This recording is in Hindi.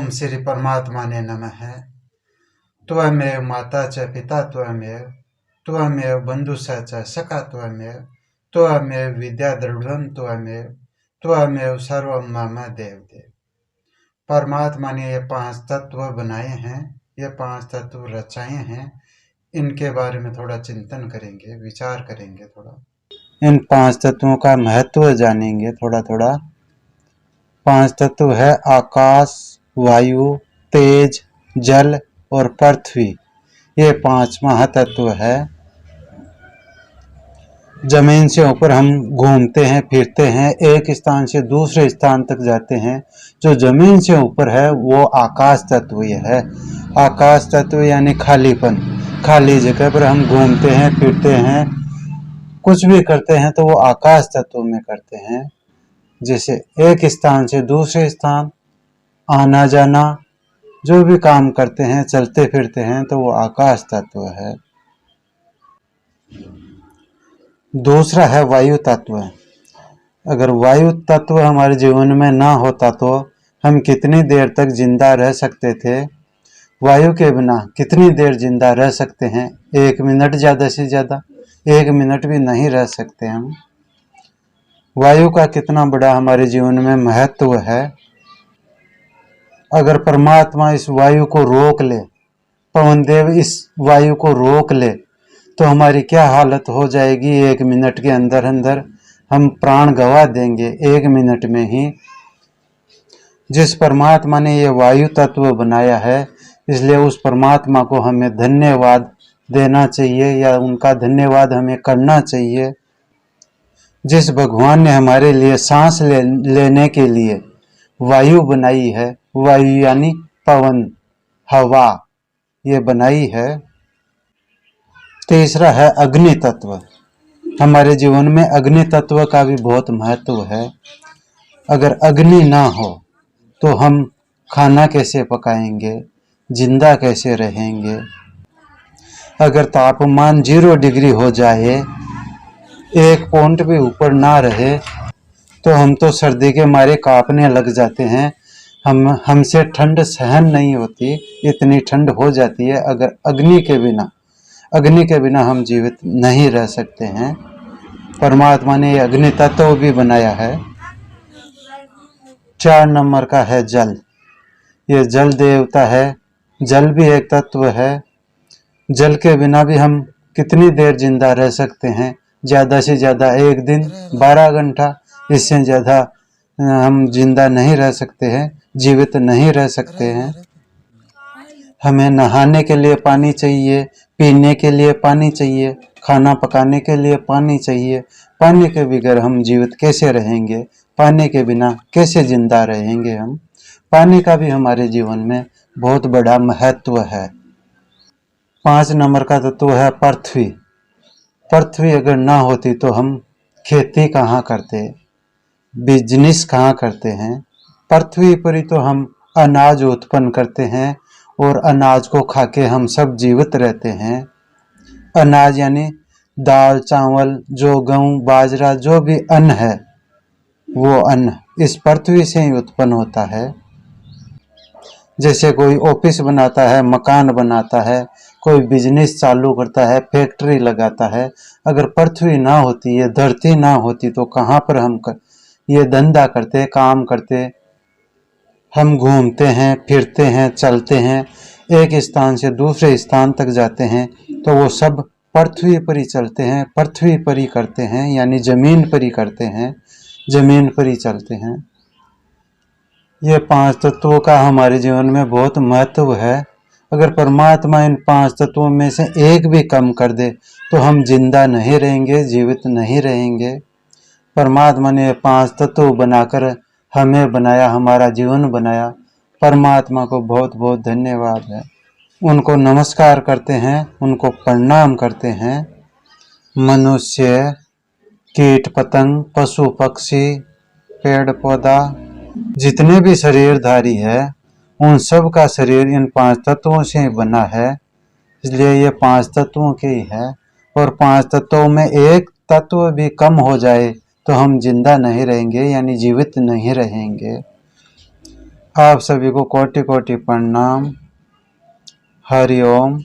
ओम श्री परमात्मा ने नमः। त्वमेव माता च पिता त्वमेव, त्वमेव बंधुश्च च सखा त्वमेव, त्वमेव विद्या दृढ़ं त्वमेव, त्वमेव सर्वं मम देवदेव। परमात्मा ने ये 5 तत्व बनाए हैं, ये 5 तत्व रचाए हैं। इनके बारे में थोड़ा चिंतन करेंगे, विचार करेंगे, थोड़ा इन 5 तत्वों का महत्व जानेंगे थोड़ा थोड़ा। 5 तत्व है आकाश, वायु, तेज, जल और पृथ्वी। ये 5 महातत्व है। जमीन से ऊपर हम घूमते हैं, फिरते हैं, एक स्थान से दूसरे स्थान तक जाते हैं। जो जमीन से ऊपर है वो आकाश तत्व है। आकाश तत्व यानी खालीपन, खाली जगह पर हम घूमते हैं, फिरते हैं, कुछ भी करते हैं तो वो आकाश तत्व में करते हैं। जैसे एक स्थान से दूसरे स्थान आना जाना, जो भी काम करते हैं, चलते फिरते हैं, तो वो आकाश तत्व है। दूसरा है वायु तत्व। अगर वायु तत्व हमारे जीवन में ना होता तो हम कितनी देर तक जिंदा रह सकते थे? वायु के बिना कितनी देर जिंदा रह सकते हैं? 1 मिनट, ज़्यादा से ज़्यादा 1 मिनट भी नहीं रह सकते हम। वायु का कितना बड़ा हमारे जीवन में महत्व है। अगर परमात्मा इस वायु को रोक ले, पवन देव इस वायु को रोक ले, तो हमारी क्या हालत हो जाएगी। 1 मिनट के अंदर अंदर हम प्राण गंवा देंगे, 1 मिनट में ही। जिस परमात्मा ने ये वायु तत्व बनाया है, इसलिए उस परमात्मा को हमें धन्यवाद देना चाहिए, या उनका धन्यवाद हमें करना चाहिए। जिस भगवान ने हमारे लिए सांस लेने के लिए वायु बनाई है, वायु यानी पवन, हवा, ये बनाई है। तीसरा है अग्नि तत्व। हमारे जीवन में अग्नि तत्व का भी बहुत महत्व है। अगर अग्नि ना हो तो हम खाना कैसे पकाएंगे, जिंदा कैसे रहेंगे। अगर तापमान 0 डिग्री हो जाए, 1 पॉइंट भी ऊपर ना रहे, तो हम तो सर्दी के मारे कांपने लग जाते हैं। हमसे ठंड सहन नहीं होती, इतनी ठंड हो जाती है। अगर अग्नि के बिना हम जीवित नहीं रह सकते हैं। परमात्मा ने ये अग्नि तत्व भी बनाया है। 4 नंबर का है जल। ये जल देवता है, जल भी एक तत्व है। जल के बिना भी हम कितनी देर जिंदा रह सकते हैं? ज़्यादा से ज़्यादा 1 दिन, 12 घंटा, इससे ज़्यादा हम जिंदा नहीं रह सकते हैं, जीवित नहीं रह सकते हैं। हमें नहाने के लिए पानी चाहिए, पीने के लिए पानी चाहिए, खाना पकाने के लिए पानी चाहिए। पानी के बगैर हम जीवित कैसे रहेंगे? पानी के बिना कैसे जिंदा रहेंगे हम? पानी का भी हमारे जीवन में बहुत बड़ा महत्व है। 5 नंबर का तत्व है पृथ्वी। पृथ्वी अगर ना होती तो हम खेती कहाँ करते, बिजनेस कहाँ करते हैं। पृथ्वी पर ही तो हम अनाज उत्पन्न करते हैं, और अनाज को खा के हम सब जीवित रहते हैं। अनाज यानी दाल, चावल, जो गेहूँ, बाजरा, जो भी अन्न है, वो अन्न इस पृथ्वी से ही उत्पन्न होता है। जैसे कोई ऑफिस बनाता है, मकान बनाता है, कोई बिजनेस चालू करता है, फैक्ट्री लगाता है। अगर पृथ्वी ना होती, ये धरती ना होती, तो कहाँ पर हम ये धंधा करते, काम करते। हम घूमते हैं, फिरते हैं, चलते हैं, एक स्थान से दूसरे स्थान तक जाते हैं, तो वो सब पृथ्वी पर ही चलते हैं, पृथ्वी पर ही करते हैं, यानी जमीन पर ही करते हैं, जमीन पर ही चलते हैं। ये 5 तत्वों का हमारे जीवन में बहुत महत्व है। अगर परमात्मा इन 5 तत्वों में से एक भी कम कर दे तो हम जिंदा नहीं रहेंगे, जीवित नहीं रहेंगे। परमात्मा ने 5 तत्व बनाकर हमें बनाया, हमारा जीवन बनाया। परमात्मा को बहुत बहुत धन्यवाद है। उनको नमस्कार करते हैं, उनको प्रणाम करते हैं। मनुष्य, कीट पतंग, पशु पक्षी, पेड़ पौधा, जितने भी शरीरधारी है, उन सब का शरीर इन 5 तत्वों से बना है। इसलिए ये 5 तत्वों के ही है। और 5 तत्वों में एक तत्व भी कम हो जाए तो हम जिंदा नहीं रहेंगे, यानी जीवित नहीं रहेंगे। आप सभी को कोटि कोटि प्रणाम। हरि ओम।